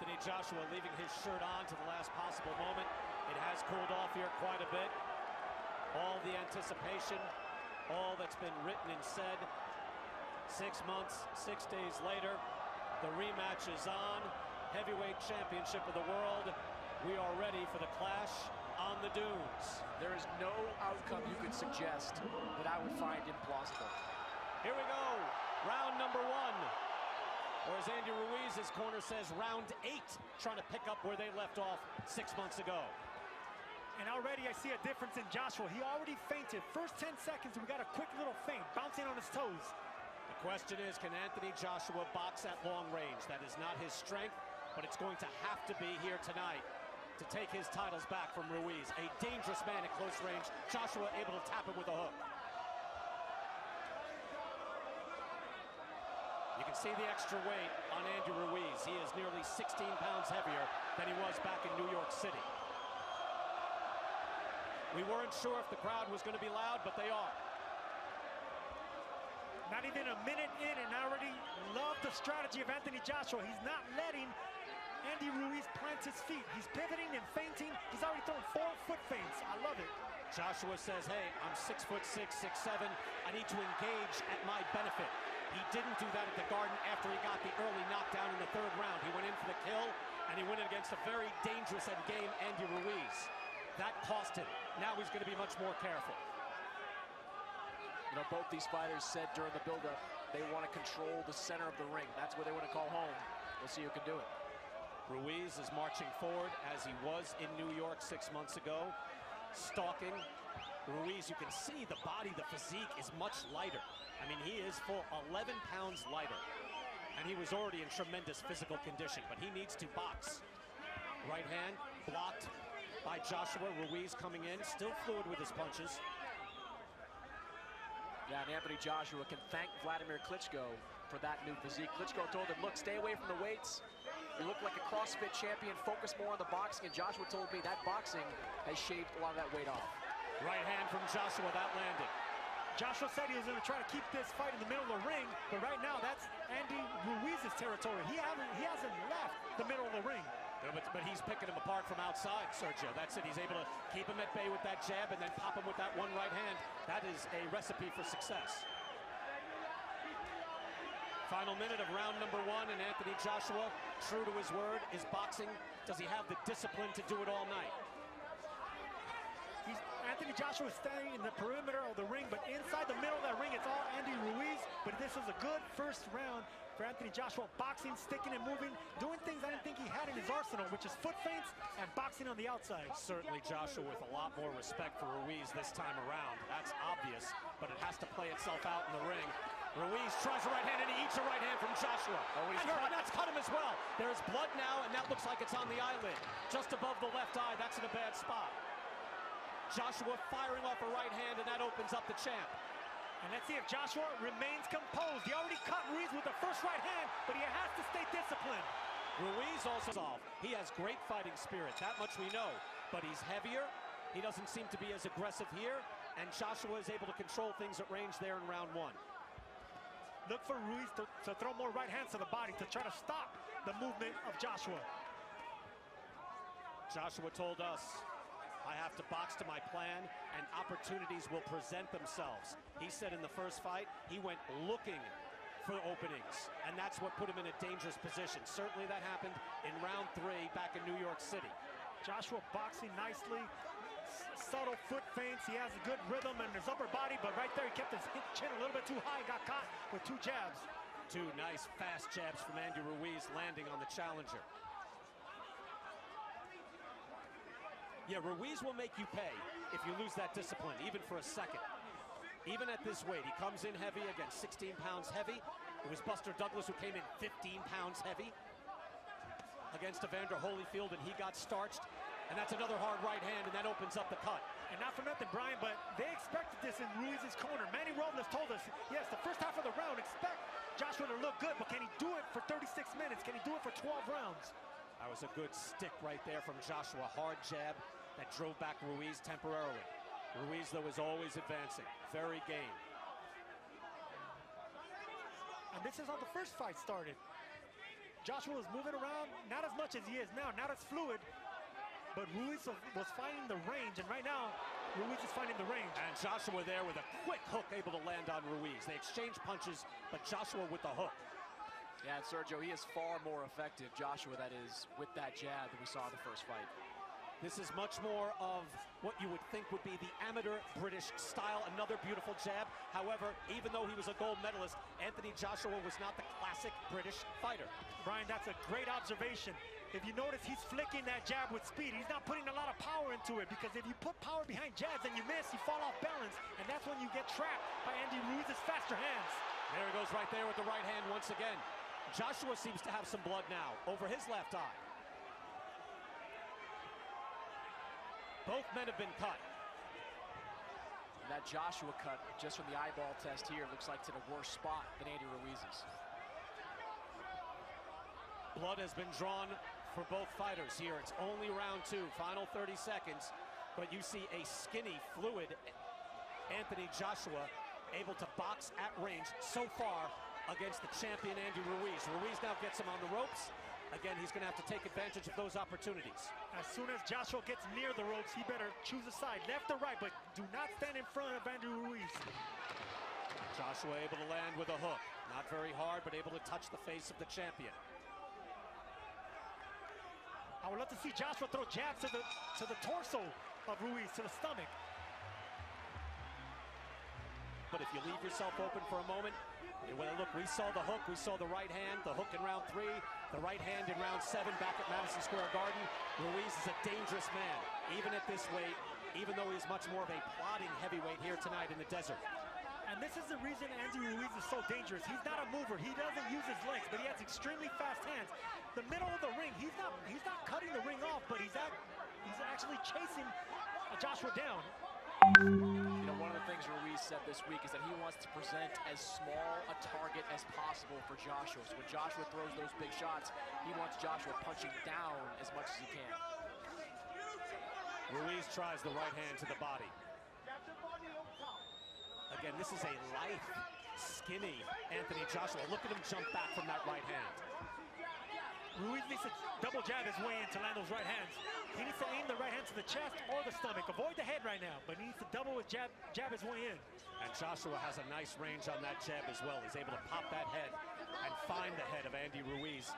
Anthony Joshua leaving his shirt on to the last possible moment. It has cooled off here quite a bit. All the anticipation, all that's been written and said. 6 months, 6 days later, the rematch is on. Heavyweight championship of the world. We are ready for the clash on the dunes. There is no outcome you could suggest that I would find implausible. Here we go, round number 1. Or as Andy Ruiz's corner says, round 8, trying to pick up where they left off 6 months ago. And already I see a difference in Joshua. He already fainted. First 10 seconds, we got a quick little feint, bouncing on his toes. The question is, can Anthony Joshua box at long range? That is not his strength, but it's going to have to be here tonight to take his titles back from Ruiz. A dangerous man at close range. Joshua able to tap him with a hook. You can see the extra weight on Andy Ruiz. He is nearly 16 pounds heavier than he was back in New York City. We weren't sure if the crowd was going to be loud, but they are. Not even a minute in, and I already love the strategy of Anthony Joshua. He's not letting Andy Ruiz plant his feet. He's pivoting and feinting. He's already thrown 4 foot feints. I love it. Joshua says, hey, I'm 6'6", 6'7". I need to engage at my benefit. He didn't do that at the Garden after he got the early knockdown in the 3rd round. He went in for the kill, and he went in against a very dangerous and game Andy Ruiz. That cost him. Now he's going to be much more careful. You know, both these fighters said during the build-up they want to control the center of the ring. That's where they want to call home. We'll see who can do it. Ruiz is marching forward as he was in New York 6 months ago, stalking. Ruiz, you can see the body, the physique is much lighter. I mean, he is full 11 pounds lighter, and he was already in tremendous physical condition, but he needs to box. Right hand blocked by Joshua. Ruiz coming in, still fluid with his punches. Yeah, and Anthony Joshua can thank Vladimir Klitschko for that new physique. Klitschko told him, look, stay away from the weights. You look like a CrossFit champion, focus more on the boxing. And Joshua told me that boxing has shaved a lot of that weight off. Right hand from Joshua, that landed. Joshua said he was going to try to keep this fight in the middle of the ring, but right now that's Andy Ruiz's territory. He hasn't left the middle of the ring. But he's picking him apart from outside, Sergio. That's it. He's able to keep him at bay with that jab and then pop him with that one right hand. That is a recipe for success. Final minute of round number 1, and Anthony Joshua, true to his word, is boxing. Does he have the discipline to do it all night? Anthony Joshua is staying in the perimeter of the ring, but inside the middle of that ring, it's all Andy Ruiz. But this was a good first round for Anthony Joshua. Boxing, sticking and moving, doing things I didn't think he had in his arsenal, which is foot feints and boxing on the outside. Certainly Joshua with a lot more respect for Ruiz this time around. That's obvious, but it has to play itself out in the ring. Ruiz tries a right hand, and he eats a right hand from Joshua. Oh, and that's cut him as well. There's blood now, and that looks like it's on the eyelid. Just above the left eye, that's in a bad spot. Joshua firing off a right hand, and that opens up the champ. And let's see if Joshua remains composed. He already cut Ruiz with the first right hand, but he has to stay disciplined. Ruiz also, he has great fighting spirit, that much we know, but he's heavier. He doesn't seem to be as aggressive here, and Joshua is able to control things at range there in round 1. Look for Ruiz to throw more right hands to the body to try to stop the movement of Joshua. Joshua told us, I have to box to my plan, and opportunities will present themselves. He said in the first fight, he went looking for openings, and that's what put him in a dangerous position. Certainly that happened in round 3 back in New York City. Joshua boxing nicely, subtle foot feints. He has a good rhythm in his upper body, but right there he kept his chin a little bit too high, got caught with 2 jabs. 2 nice fast jabs from Andy Ruiz landing on the challenger. Yeah, Ruiz will make you pay if you lose that discipline, even for a second. Even at this weight, he comes in heavy, again, 16 pounds heavy. It was Buster Douglas who came in 15 pounds heavy against Evander Holyfield, and he got starched. And that's another hard right hand, and that opens up the cut. And not for nothing, Brian, but they expected this in Ruiz's corner. Manny Robles told us, yes, the first half of the round, expect Joshua to look good, but can he do it for 36 minutes? Can he do it for 12 rounds? That was a good stick right there from Joshua. Hard jab that drove back Ruiz temporarily. Ruiz, though, is always advancing. Very game. And this is how the first fight started. Joshua was moving around, not as much as he is now, not as fluid. But Ruiz was finding the range, and right now, Ruiz is finding the range. And Joshua there with a quick hook able to land on Ruiz. They exchange punches, but Joshua with the hook. Yeah, and Sergio, he is far more effective, Joshua, that is, with that jab that we saw in the first fight. This is much more of what you would think would be the amateur British style. Another beautiful jab. However, even though he was a gold medalist, Энтони Джошуа was not the classic British fighter. Brian, that's a great observation. If you notice, he's flicking that jab with speed. He's not putting a lot of power into it, because if you put power behind jabs and you miss, you fall off balance. And that's when you get trapped by Andy Ruiz's faster hands. There he goes right there with the right hand once again. Joshua seems to have some blood now over his left eye. Both men have been cut. And that Joshua cut, just from the eyeball test here, looks like it's in a worse spot than Andy Ruiz's. Blood has been drawn for both fighters here. It's only round 2, final 30 seconds. But you see a skinny, fluid Энтони Джошуа able to box at range so far against the champion Andy Ruiz. Ruiz now gets him on the ropes. Again, he's going to have to take advantage of those opportunities. As soon as Joshua gets near the ropes, he better choose a side, left or right, but do not stand in front of Andy Ruiz. Joshua able to land with a hook. Not very hard, but able to touch the face of the champion. I would love to see Joshua throw jabs to the torso of Ruiz, to the stomach. But if you leave yourself open for a moment, look, we saw the hook, we saw the right hand, the hook in round 3, the right hand in round 7 back at Madison Square Garden. Ruiz is a dangerous man, even at this weight, even though he's much more of a plodding heavyweight here tonight in the desert. And this is the reason Andy Ruiz is so dangerous. He's not a mover. He doesn't use his legs, but he has extremely fast hands. The middle of the ring, he's not cutting the ring off, but he's actually chasing Joshua down. You know, one of the things Ruiz said this week is that he wants to present as small a target as possible for Joshua. So when Joshua throws those big shots, he wants Joshua punching down as much as he can. Ruiz tries the right hand to the body. Again, this is a lithe, skinny Энтони Джошуа. Look at him jump back from that right hand. Ruiz needs to double jab his way in to land those right hands. He needs to aim the right hand to the chest or the stomach. Avoid the head right now, but he needs to double his jab his way in. And Joshua has a nice range on that jab as well. He's able to pop that head and find the head of Andy Ruiz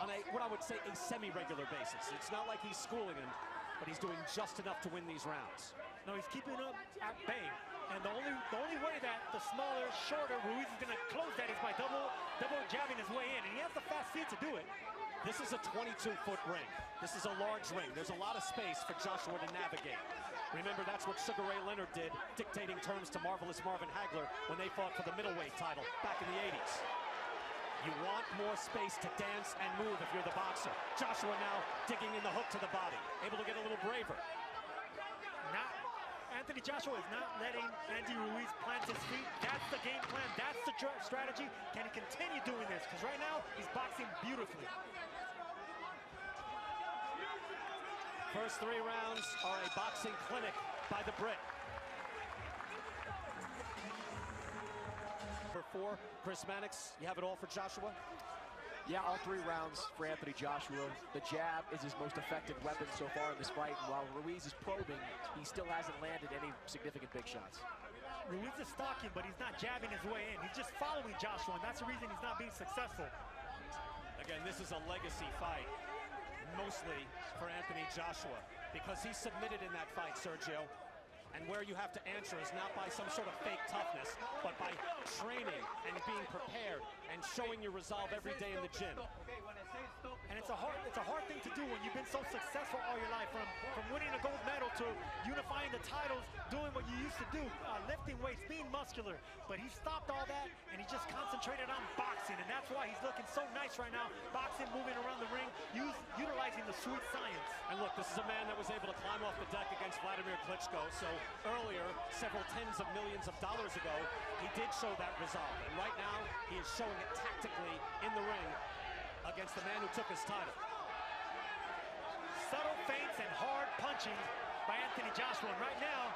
on what I would say a semi-regular basis. It's not like he's schooling him, but he's doing just enough to win these rounds. No, he's keeping up at bay. And the only way that the smaller, shorter Ruiz is going to close that is by double jabbing his way in. And he has the fast feet to do it. This is a 22-foot ring. This is a large ring. There's a lot of space for Joshua to navigate. Remember, that's what Sugar Ray Leonard did, dictating terms to Marvelous Marvin Hagler when they fought for the middleweight title back in the 80s. You want more space to dance and move if you're the boxer. Joshua now digging in the hook to the body, able to get a little braver. Энтони Джошуа is not letting Andy Ruiz plant his feet. That's the game plan. That's the strategy. Can he continue doing this? Because right now, he's boxing beautifully. First 3 rounds are a boxing clinic by the Brit. Number 4, Chris Mannix, you have it all for Joshua? Yeah, all 3 rounds for Энтони Джошуа. The jab is his most effective weapon so far in this fight. And while Ruiz is probing, he still hasn't landed any significant big shots. Ruiz is stalking, but he's not jabbing his way in. He's just following Joshua, and that's the reason he's not being successful. Again, this is a legacy fight, mostly for Энтони Джошуа, because he submitted in that fight, Sergio. And where you have to answer is not by some sort of fake toughness, but by training and being prepared and showing your resolve every day in the gym. And it's a hard thing to do when you've been so successful all your life, from winning a gold medal to unifying the titles, doing what you used to do, lifting weights, being muscular. But he stopped all that, and he just concentrated on boxing, and that's why he's looking so nice right now, boxing, moving around the ring, utilizing the sweet science. And look, this is a man that was able to climb off the deck against Vladimir Klitschko, so earlier, several tens of millions of dollars ago, he did show that resolve. And right now, he is showing it tactically in the ring against the man who took his title. Subtle feints and hard punching by Энтони Джошуа. And right now,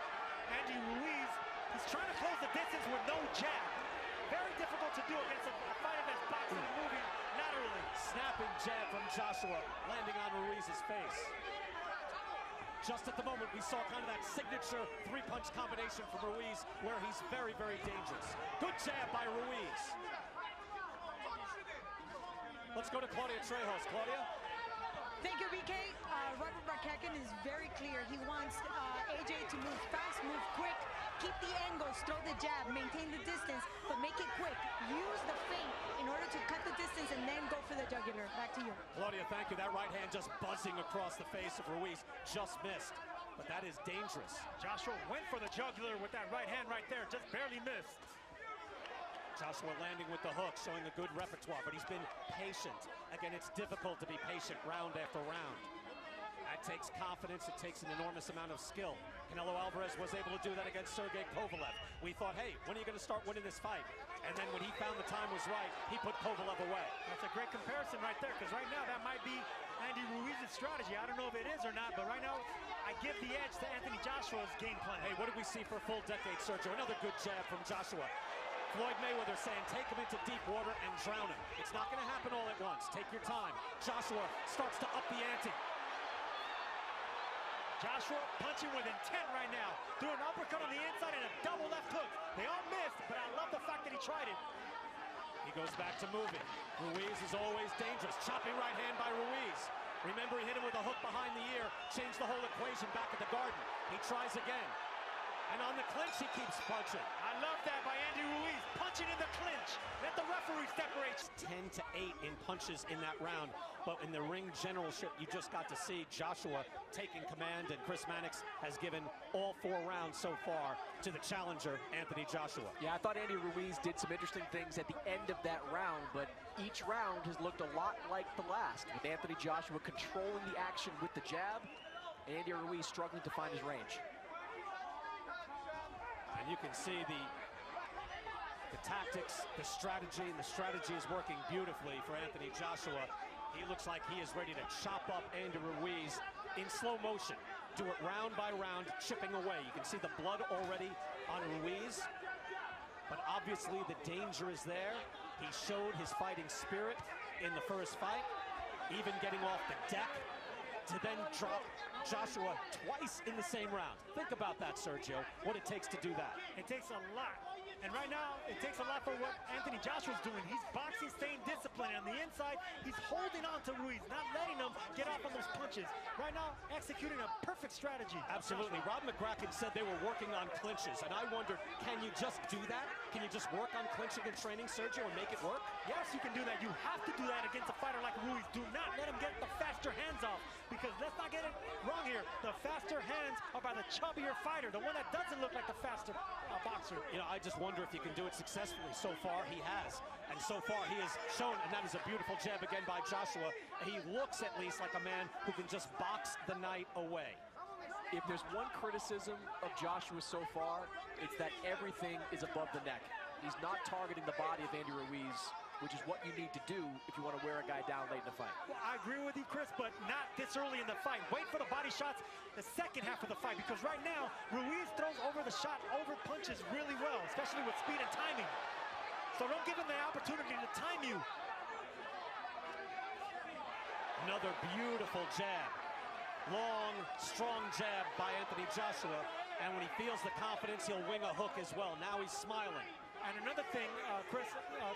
Andy Ruiz, he's trying to close the distance with no jab. Very difficult to do against a fighter that's boxing and moving laterally. Snapping jab from Joshua, landing on Ruiz's face. Just at the moment, we saw kind of that signature three-punch combination from Ruiz, where he's very, very dangerous. Good jab by Ruiz. Let's go to Claudia Trejos. Claudia? Thank you, BK. Robert Markkanen is very clear. He wants AJ to move fast, move quick, keep the angles, throw the jab, maintain the distance, but make it quick. Use the feint in order to cut the distance and then go for the jugular. Back to you. Claudia, thank you. That right hand just buzzing across the face of Ruiz. Just missed, but that is dangerous. Joshua went for the jugular with that right hand right there, just barely missed. Joshua landing with the hook, showing a good repertoire, but he's been patient. Again, it's difficult to be patient round after round. That takes confidence, it takes an enormous amount of skill. Canelo Alvarez was able to do that against Sergey Kovalev. We thought, hey, when are you going to start winning this fight? And then when he found the time was right, he put Kovalev away. That's a great comparison right there, because right now that might be Andy Ruiz's strategy. I don't know if it is or not, but right now I give the edge to Anthony Joshua's game plan. Hey, what did we see for a full decade, Sergio? Another good jab from Joshua. Floyd Mayweather saying, take him into deep water and drown him. It's not going to happen all at once. Take your time. Joshua starts to up the ante. Joshua punching with intent right now. Threw an uppercut on the inside and a double left hook. They all missed, but I love the fact that he tried it. He goes back to moving. Ruiz is always dangerous. Chopping right hand by Ruiz. Remember, he hit him with a hook behind the ear. Changed the whole equation back at the Garden. He tries again. And on the clinch, he keeps punching. I love that by Andy Ruiz, punching in the clinch. Let the referee separate. 10 to 8 in punches in that round. But in the ring generalship, you just got to see Joshua taking command, and Chris Mannix has given all 4 rounds so far to the challenger, Anthony Joshua. Yeah, I thought Andy Ruiz did some interesting things at the end of that round, but each round has looked a lot like the last, with Anthony Joshua controlling the action with the jab, and Andy Ruiz struggling to find his range. And you can see the tactics, the strategy, and the strategy is working beautifully for Anthony Joshua. He looks like he is ready to chop up Andy Ruiz in slow motion. Do it round by round, chipping away. You can see the blood already on Ruiz, but obviously the danger is there. He showed his fighting spirit in the first fight, even getting off the deck to then drop Joshua twice in the same round. Think about that, Sergio, what it takes to do that. It takes a lot. And right now, it takes a lot for what Anthony Joshua's doing. He's boxing, staying disciplined. On the inside, he's holding on to Ruiz, not letting him get off on those punches. Right now, executing a perfect strategy. Absolutely. Rob McCracken said they were working on clinches, and I wondered, can you just do that? Can you just work on clinching and training, Sergio, and make it work? Yes, you can do that. You have to do that against a fighter like Ruiz. Do not let him get the faster hands off, because let's not get it wrong here. The faster hands are by the chubbier fighter, the one that doesn't look like the faster boxer. You know, I just wonder if you can do it successfully. So far, he has. And so far, he has shown, and that is a beautiful jab again by Joshua. He looks at least like a man who can just box the night away. If there's one criticism of Joshua so far, it's that everything is above the neck. He's not targeting the body of Andy Ruiz, which is what you need to do if you want to wear a guy down late in the fight. Well, I agree with you, Chris, but not this early in the fight. Wait for the body shots the second half of the fight, because right now, Ruiz throws over the shot, over punches really well, especially with speed and timing. So don't give him the opportunity to time you. Another beautiful jab. Long, strong jab by Anthony Joshua. And when he feels the confidence, he'll wing a hook as well. Now he's smiling. And another thing, Chris,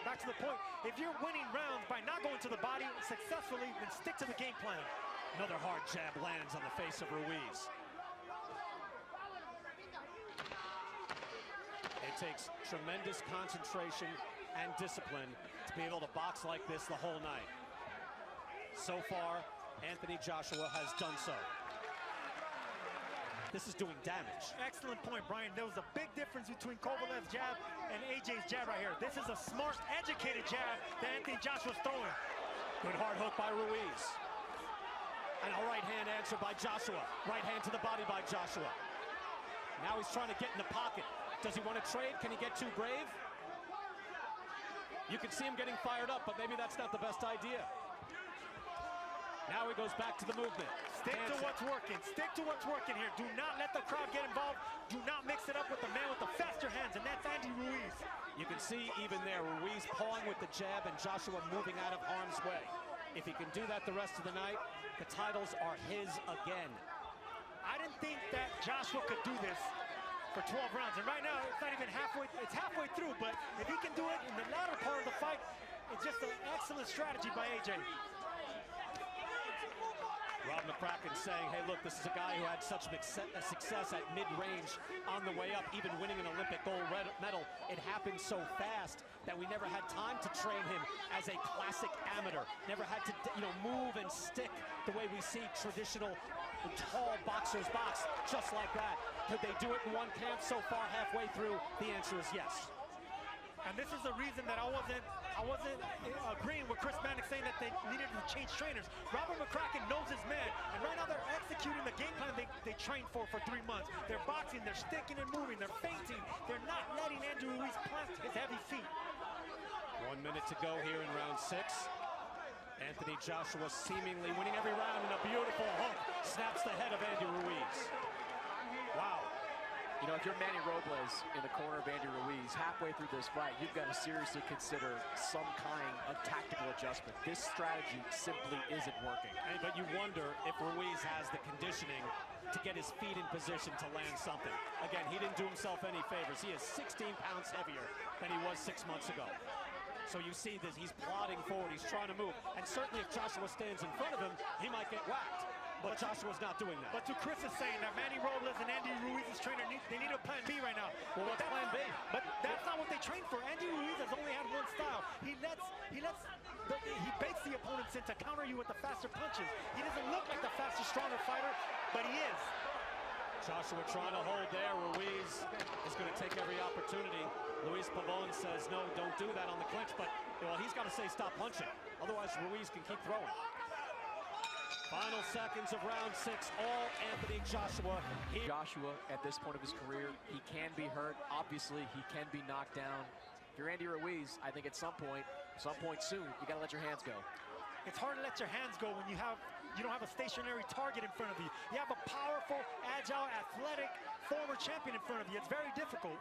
back to the point, if you're winning rounds by not going to the body successfully, then stick to the game plan. Another hard jab lands on the face of Ruiz. It takes tremendous concentration and discipline to be able to box like this the whole night. So far, Anthony Joshua has done so. This is doing damage. Excellent point, Brian. There was a big difference between Kovalev's jab and AJ's jab right here. This is a smart, educated jab that Anthony Joshua's throwing. Good hard hook by Ruiz. And a right hand answer by Joshua. Right hand to the body by Joshua. Now he's trying to get in the pocket. Does he want to trade? Can he get too brave? You can see him getting fired up, but maybe that's not the best idea. Now he goes back to the movement. Stick to what's working. Stick to what's working here. Do not let the crowd get involved. Do not mix it up with the man with the faster hands, and that's Andy Ruiz. You can see even there, Ruiz pawing with the jab and Joshua moving out of harm's way. If he can do that the rest of the night, the titles are his again. I didn't think that Joshua could do this for 12 rounds. And right now, it's not even halfway. It's halfway through, but if he can do it in the latter part of the fight, it's just an excellent strategy by AJ. Rob McCracken saying, hey, look, this is a guy who had such success at mid-range on the way up, even winning an Olympic gold medal. It happened so fast that we never had time to train him as a classic amateur. Never had to, move and stick the way we see traditional tall boxers box, just like that. Could they do it in one camp so far halfway through? The answer is yes. And this is the reason that I wasn't agreeing with Chris Mannix saying that they needed to change trainers. Robert McCracken knows his man, and right now they're executing the game plan they trained for 3 months. They're boxing, they're sticking and moving, they're feinting. They're not letting Andy Ruiz plant his heavy feet. 1 minute to go here in round 6. Энтони Джошуа seemingly winning every round, and a beautiful hook snaps the head of Andy Ruiz. Wow. If you're Manny Robles in the corner of Andy Ruiz, halfway through this fight, you've got to seriously consider some kind of tactical adjustment. This strategy simply isn't working. But you wonder if Ruiz has the conditioning to get his feet in position to land something. Again, he didn't do himself any favors. He is 16 pounds heavier than he was 6 months ago. So you see this, he's plodding forward, he's trying to move. And certainly if Joshua stands in front of him, he might get whacked. But Joshua's not doing that. But to Chris is saying that Manny Robles and Andy Ruiz's trainer, they need a plan B right now. Well, what's plan B? But that's not what they trained for. Andy Ruiz has only had one style. He baits the opponents in to counter you with the faster punches. He doesn't look like the faster, stronger fighter, but he is. Joshua trying to hold there. Ruiz is going to take every opportunity. Luis Pavon says, no, don't do that on the clinch. But, well, he's got to say stop punching. Otherwise, Ruiz can keep throwing. Final seconds of round 6, all Энтони Джошуа. Joshua, at this point of his career, he can be hurt. Obviously, he can be knocked down. If you're Andy Ruiz, I think at some point soon, you got to let your hands go. It's hard to let your hands go when you don't have a stationary target in front of you. You have a powerful, agile, athletic, former champion in front of you. It's very difficult.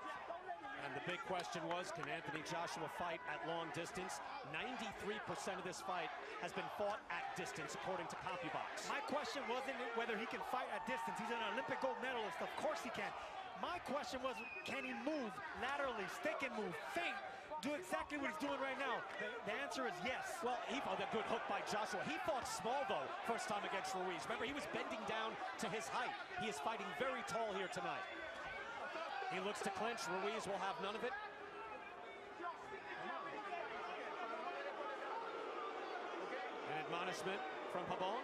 And the big question was, can Энтони Джошуа fight at long distance? 93% of this fight has been fought at distance, according to CompuBox. My question wasn't whether he can fight at distance. He's an Olympic gold medalist. Of course he can. My question was, can he move laterally, stick and move, feint, do exactly what he's doing right now? The answer is yes. Well, he fought a good hook by Joshua. He fought small, though, first time against Ruiz. Remember, he was bending down to his height. He is fighting very tall here tonight. He looks to clinch. Ruiz will have none of it. An admonishment from Pabon.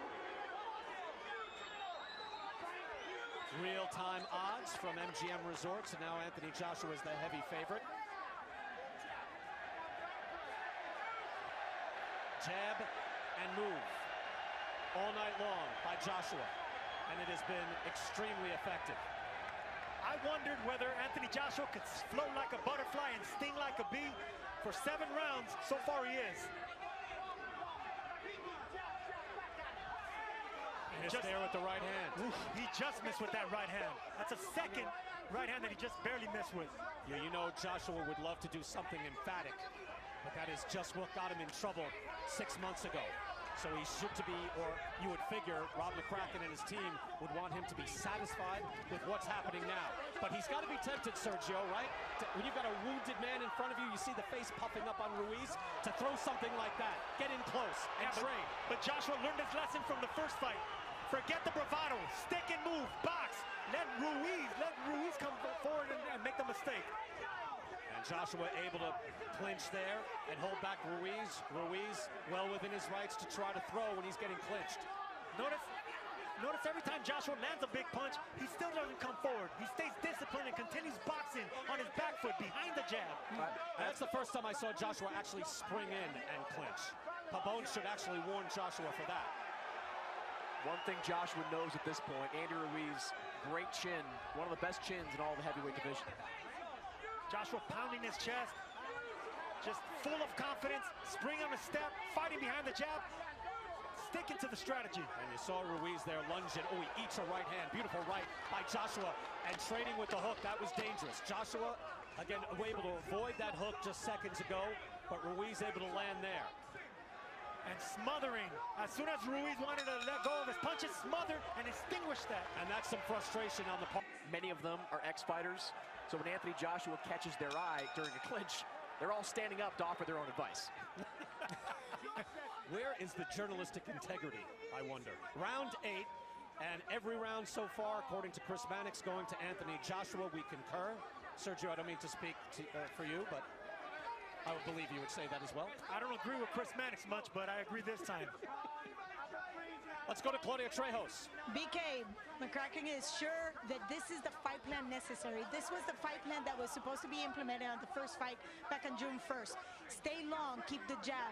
Real-time odds from MGM Resorts, and now Энтони Джошуа is the heavy favorite. Jab and move all night long by Joshua, and it has been extremely effective. I wondered whether Энтони Джошуа could float like a butterfly and sting like a bee. For 7 rounds, so far he is. Just there with the right hand. Oof, he just missed with that right hand. That's a second right hand that he just barely missed with. Yeah, you know Joshua would love to do something emphatic, but that is just what got him in trouble 6 months ago. So he should be, or you would figure, Rob McCracken and his team would want him to be satisfied with what's happening now. But he's got to be tempted, Sergio, right? When you've got a wounded man in front of you, you see the face puffing up on Ruiz, to throw something like that, get in close and train. But Joshua learned his lesson from the first fight. Forget the bravado, stick and move, box. Let Ruiz come forward and make the mistake. And Joshua able to clinch there and hold back Ruiz. Ruiz well within his rights to try to throw when he's getting clinched. Notice every time Joshua lands a big punch, he still doesn't come forward. He stays disciplined and continues boxing on his back foot behind the jab. That's the first time I saw Joshua actually spring in and clinch. Pabon should actually warn Joshua for that. One thing Joshua knows at this point, Andy Ruiz, great chin, one of the best chins in all the heavyweight division. Joshua pounding his chest, just full of confidence, spring on a step, fighting behind the jab, sticking to the strategy. And you saw Ruiz there lunging. Oh, he eats a right hand. Beautiful right by Joshua. And trading with the hook, that was dangerous. Joshua, again, able to avoid that hook just seconds ago, but Ruiz able to land there. And smothering. As soon as Ruiz wanted to let go of his punches, smothered and extinguished that. And that's some frustration on the part. Many of them are ex-fighters, so when Anthony Joshua catches their eye during a clinch, they're all standing up to offer their own advice. Where is the journalistic integrity, I wonder? Round 8, and every round so far, according to Chris Mannix, going to Anthony Joshua. We concur. Sergio, I don't mean to speak for you, but I would believe you would say that as well. I don't agree with Chris Mannix much, but I agree this time. Let's go to Claudia Trejos. BK, McCracken is sure that this is the fight plan necessary. This was the fight plan that was supposed to be implemented on the first fight back on June 1st. Stay long, keep the jab,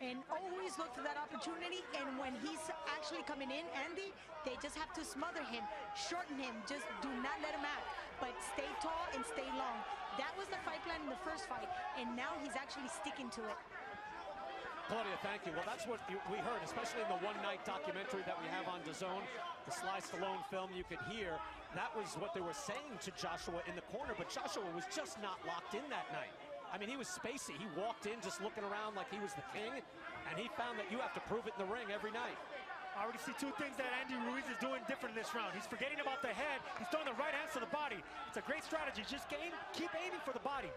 and always look for that opportunity. And when he's actually coming in, Andy, they just have to smother him, shorten him, just do not let him out. But stay tall and stay long. That was the fight plan in the first fight, and now he's actually sticking to it. Claudia, thank you. Well, that's what we heard, especially in the one-night documentary that we have on DAZN, the Sly Stallone film. You could hear that was what they were saying to Joshua in the corner, but Joshua was just not locked in that night. I mean, he was spacey. He walked in just looking around like he was the king, and he found that you have to prove it in the ring every night. I already see two things that Andy Ruiz is doing different this round. He's forgetting about the head. He's throwing the right hands to the body. It's a great strategy. Just keep aiming for the body.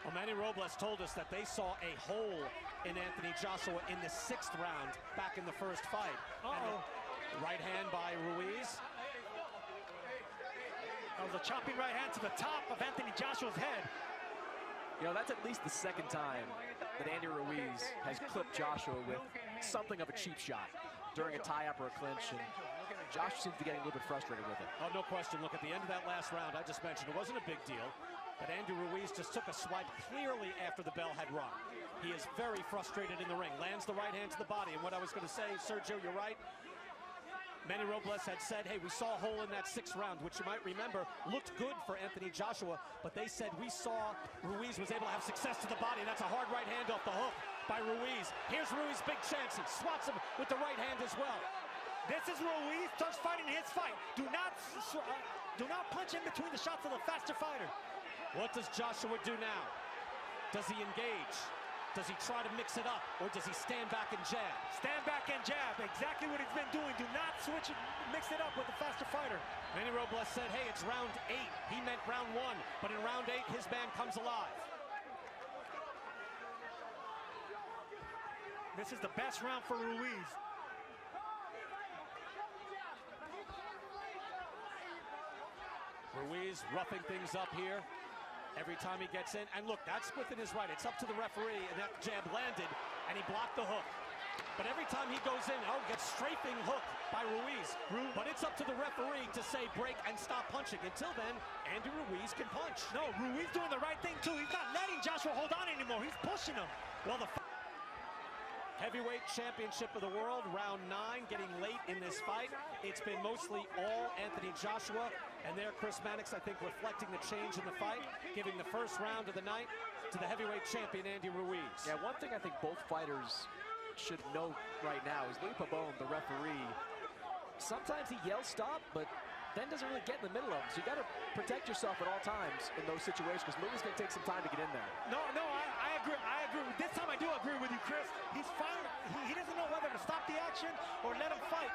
Well, Manny Robles told us that they saw a hole in Anthony Joshua in the 6th round back in the first fight. Right hand by Ruiz. That was a chopping right hand to the top of Anthony Joshua's head. You know, that's at least the 2nd time that Andy Ruiz has clipped Joshua with something of a cheap shot during a tie-up or a clinch, and Josh seems to be getting a little bit frustrated with it. Oh, no question. Look, at the end of that last round, I just mentioned it wasn't a big deal, but Andy Ruiz just took a swipe clearly after the bell had rung. He is very frustrated in the ring, lands the right hand to the body, and what I was going to say, Sergio, you're right. Manny Robles had said, hey, we saw a hole in that 6th round, which you might remember looked good for Anthony Joshua, but they said we saw Ruiz was able to have success to the body, and that's a hard right hand off the hook by Ruiz. Here's Ruiz, big chance. He swats him with the right hand as well. This is Ruiz starts fighting his fight. Do not punch in between the shots of the faster fighter. What does Joshua do now? Does he engage? Does he try to mix it up, or does he stand back and jab? Stand back and jab, exactly what he's been doing. Do not switch it, mix it up with the faster fighter. Manny Robles said, hey, it's round 8. He meant round 1, but in round 8, his man comes alive. This is the best round for Ruiz. Ruiz roughing things up here every time he gets in. And look, that's within his right. It's up to the referee, and that jab landed, and he blocked the hook. But every time he goes in, gets strafing hook by Ruiz. But it's up to the referee to say break and stop punching. Until then, Andy Ruiz can punch. No, Ruiz doing the right thing, too. He's not letting Joshua hold on anymore. He's pushing him. Well, the heavyweight championship of the world, round 9, getting late in this fight. It's been mostly all Anthony Joshua, and there Chris Mannix, I think, reflecting the change in the fight, giving the first round of the night to the heavyweight champion, Andy Ruiz. Yeah, one thing I think both fighters should know right now is Louis Pabon, the referee, sometimes he yells stop, but then doesn't really get in the middle of them. So you got to protect yourself at all times in those situations, because Louis is going to take some time to get in there. No, I agree. This time I do agree with you, Chris. He's fine. He doesn't know whether to stop the action or let him fight.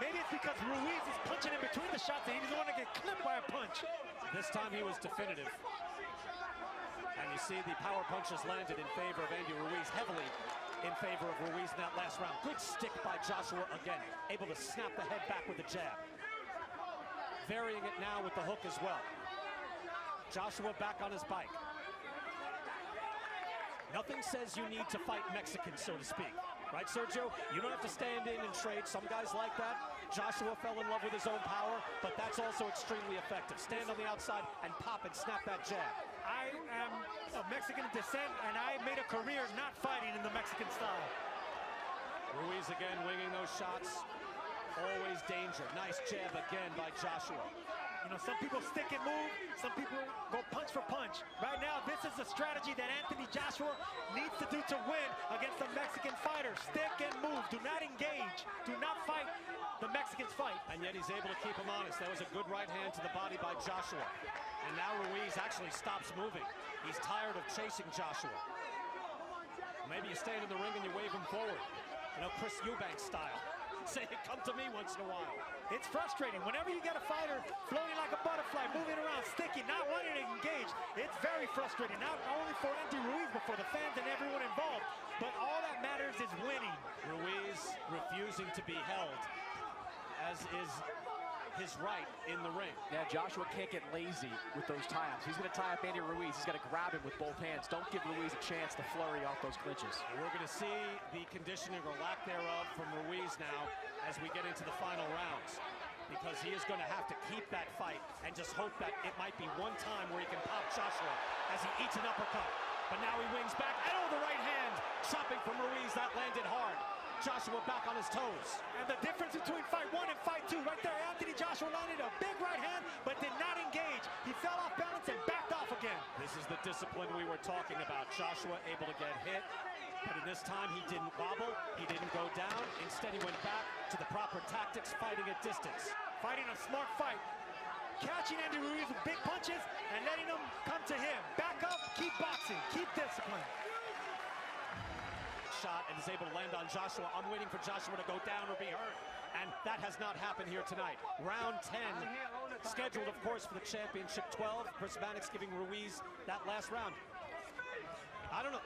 Maybe it's because Ruiz is punching in between the shots and he doesn't want to get clipped by a punch. This time he was definitive. And you see the power punches landed in favor of Andy Ruiz, heavily in favor of Ruiz in that last round. Good stick by Joshua again, able to snap the head back with a jab. Varying it now with the hook as well. Joshua back on his bike. Nothing says you need to fight Mexicans, so to speak. Right, Sergio? You don't have to stand in and trade. Some guys like that. Joshua fell in love with his own power, but that's also extremely effective. Stand on the outside and pop and snap that jab. I am of Mexican descent, and I made a career not fighting in the Mexican style. Ruiz again winging those shots. Always danger. Nice jab again by Joshua. You know, some people stick and move, some people go punch for punch. Right now, this is the strategy that Anthony Joshua needs to do to win against the Mexican fighter. Stick and move, do not engage, do not fight the Mexicans fight. And yet he's able to keep him honest. That was a good right hand to the body by Joshua. And now Ruiz actually stops moving. He's tired of chasing Joshua. Maybe you stand in the ring and you wave him forward. You know, Chris Eubank style. Say, come to me once in a while. It's frustrating. Whenever you get a fighter floating like a butterfly, moving around, sticky, not wanting to engage, it's very frustrating. Not only for Энди Руiz, but for the fans and everyone involved. But all that matters is winning. Ruiz refusing to be held, as is his right in the ring. Yeah, Joshua can't get lazy with those tie-ups. He's going to tie up Энди Ruiz. He's got to grab him with both hands. Don't give Ruiz a chance to flurry off those clinches. And we're going to see the conditioning or lack thereof from Ruiz now as we get into the final rounds, because he is going to have to keep that fight and just hope that it might be one time where he can pop Joshua as he eats an uppercut. But now he wings back. Oh, the right hand chopping from Ruiz. That landed hard. Joshua back on his toes. And the difference between fight one and fight two, right there, Энтони Joshua landed a big right hand, but did not engage. He fell off balance and backed off again. This is the discipline we were talking about. Joshua able to get hit, but in this time he didn't wobble, he didn't go down. Instead he went back to the proper tactics, fighting at distance. Fighting a smart fight. Catching Энди Ruiz with big punches and letting him come to him. Back up, keep boxing, keep discipline. Shot and is able to land on Joshua. I'm waiting for Joshua to go down or be hurt, and that has not happened here tonight. Round 10 scheduled, of course, for the championship 12. Chris Mannix giving Ruiz that last round. I don't know.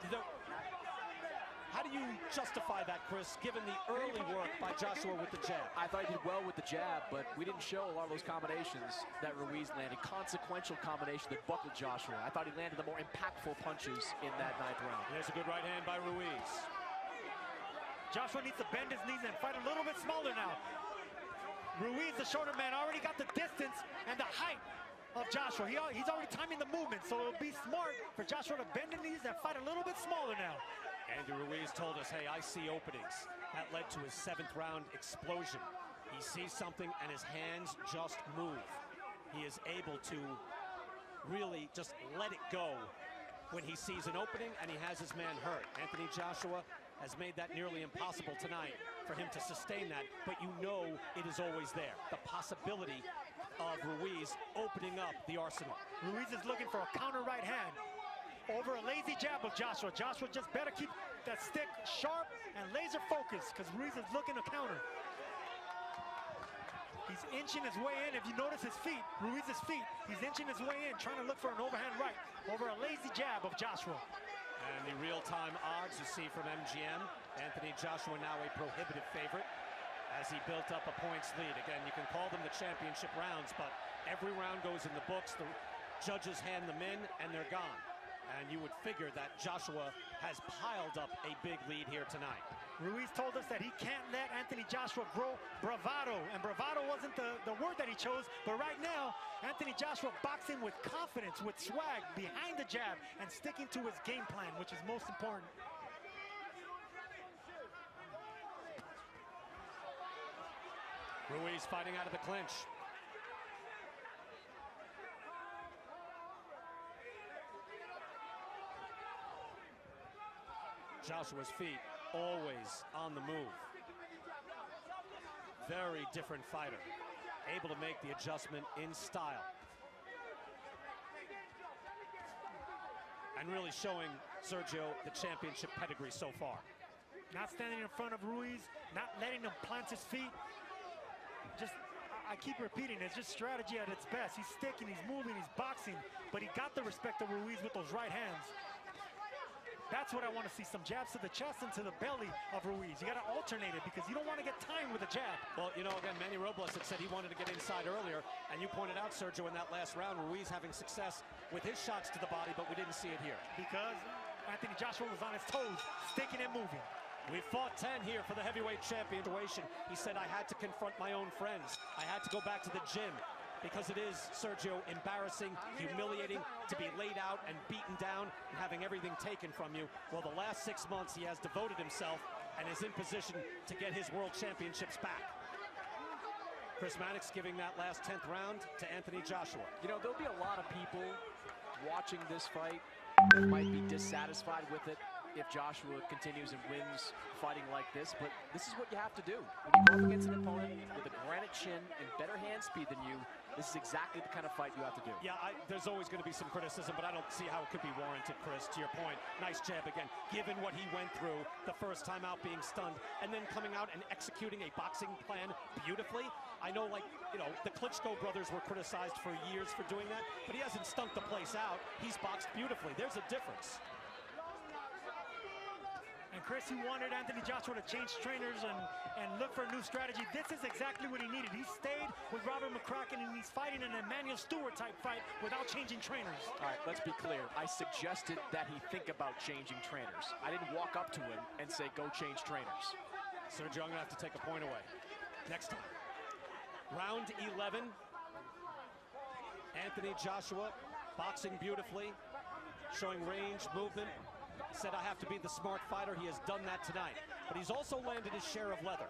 How do you justify that, Chris, given the early work by Joshua with the jab? I thought he did well with the jab, but we didn't show a lot of those combinations that Ruiz landed. Consequential combination that buckled Joshua. I thought he landed the more impactful punches in that 9th round. There's a good right hand by Ruiz. Joshua needs to bend his knees and fight a little bit smaller now. Ruiz, the shorter man, already got the distance and the height of Joshua. He's already timing the movement, so it'll be smart for Joshua to bend his knees and fight a little bit smaller now. Andy Ruiz told us, hey, I see openings. That led to his 7th round explosion. He sees something and his hands just move. He is able to really just let it go when he sees an opening and he has his man hurt. Энтони Joshua has made that nearly impossible tonight for him to sustain that, but you know it is always there. The possibility of Ruiz opening up the arsenal. Ruiz is looking for a counter right hand over a lazy jab of Joshua. Joshua just better keep that stick sharp and laser focused, because Ruiz is looking to counter. He's inching his way in. If you notice his feet, Ruiz's feet, he's inching his way in, trying to look for an overhand right over a lazy jab of Joshua. And the real-time odds you see from MGM, Энтони Joshua now a prohibitive favorite as he built up a points lead. Again, you can call them the championship rounds, but every round goes in the books. The judges hand them in, and they're gone. And you would figure that Joshua has piled up a big lead here tonight. Ruiz told us that he can't let Энтони Joshua grow bravado, and bravado wasn't the word that he chose, but right now, Энтони Joshua boxing with confidence, with swag, behind the jab, and sticking to his game plan, which is most important. Ruiz fighting out of the clinch. Joshua's feet always on the move. Very different fighter. Able to make the adjustment in style. And really showing Sergio the championship pedigree so far. Not standing in front of Ruiz, not letting him plant his feet. Just, I keep repeating, it's just strategy at its best. He's sticking, he's moving, he's boxing, but he got the respect of Ruiz with those right hands. That's what I want to see, some jabs to the chest and to the belly of Ruiz. You got to alternate it because you don't want to get timed with a jab. Well, you know, again, Manny Robles had said he wanted to get inside earlier, and you pointed out, Sergio, in that last round, Ruiz having success with his shots to the body, but we didn't see it here. Because Энтони Joshua was on his toes, sticking and moving. We fought 10 here for the heavyweight champion situation. He said, I had to confront my own friends. I had to go back to the gym. Because it is, Sergio, embarrassing, humiliating to be laid out and beaten down and having everything taken from you. Well, the last 6 months he has devoted himself and is in position to get his world championships back. Chris Mannix giving that last 10th round to Энтони Joshua. You know, there'll be a lot of people watching this fight that might be dissatisfied with it. if Joshua continues and wins fighting like this, but this is what you have to do. When you go up against an opponent with a granite chin and better hand speed than you, this is exactly the kind of fight you have to do. Yeah, there's always going to be some criticism, but I don't see how it could be warranted, Chris. To your point, nice jab again, given what he went through the first time out being stunned, and then coming out and executing a boxing plan beautifully. I know, like, you know, the Klitschko brothers were criticized for years for doing that, but he hasn't stunk the place out. He's boxed beautifully. There's a difference. And Chris, he wanted Энтони Joshua to change trainers and look for a new strategy. This is exactly what he needed. He stayed with Robert McCracken, and he's fighting an Emmanuel Stewart-type fight without changing trainers. All right, let's be clear. I suggested that he think about changing trainers. I didn't walk up to him and say, go change trainers. Sergio, I'm going to have to take a point away. Next time. Round 11. Энтоni Joshua boxing beautifully, showing range, movement. Said I have to be the smart fighter. He has done that tonight. But he's also landed his share of leather.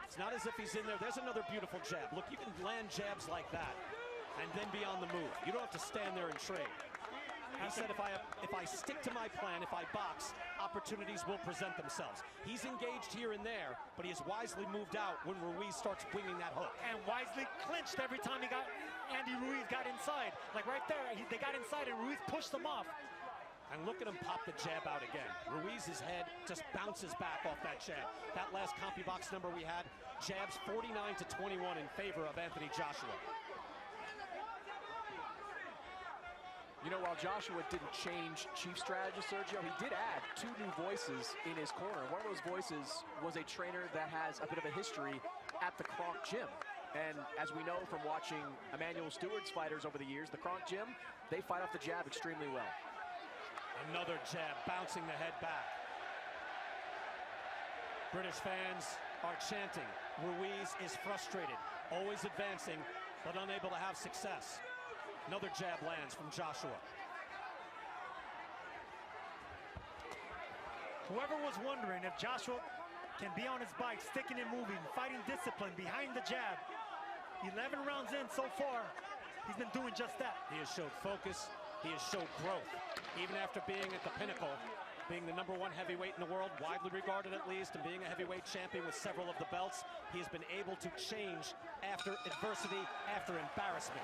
It's not as if he's in there. There's another beautiful jab. Look, you can land jabs like that and then be on the move. You don't have to stand there and trade. He said if I stick to my plan, if I box, opportunities will present themselves. He's engaged here and there, but he has wisely moved out when Ruiz starts winging that hook. And wisely clinched every time Энди Руiz got inside. Like right there, they got inside and Ruiz pushed them off. And look at him pop the jab out again. Ruiz's head just bounces back off that jab. That last CompuBox number we had, jabs 49-21 in favor of Энтони Joshua. You know, while Joshua didn't change chief strategist, Sergio, he did add 2 new voices in his corner. One of those voices was a trainer that has a bit of a history at the Kronk Gym. And as we know from watching Emmanuel Stewart's fighters over the years, the Kronk Gym, they fight off the jab extremely well. Another jab, bouncing the head back. British fans are chanting. Ruiz is frustrated, always advancing, but unable to have success. Another jab lands from Joshua. Whoever was wondering if Joshua can be on his bike, sticking and moving, fighting discipline behind the jab, 11 rounds in so far, he's been doing just that. He has showed focus. He has showed growth. Even after being at the pinnacle, being the #1 heavyweight in the world, widely regarded at least, and being a heavyweight champion with several of the belts, he has been able to change after adversity, after embarrassment.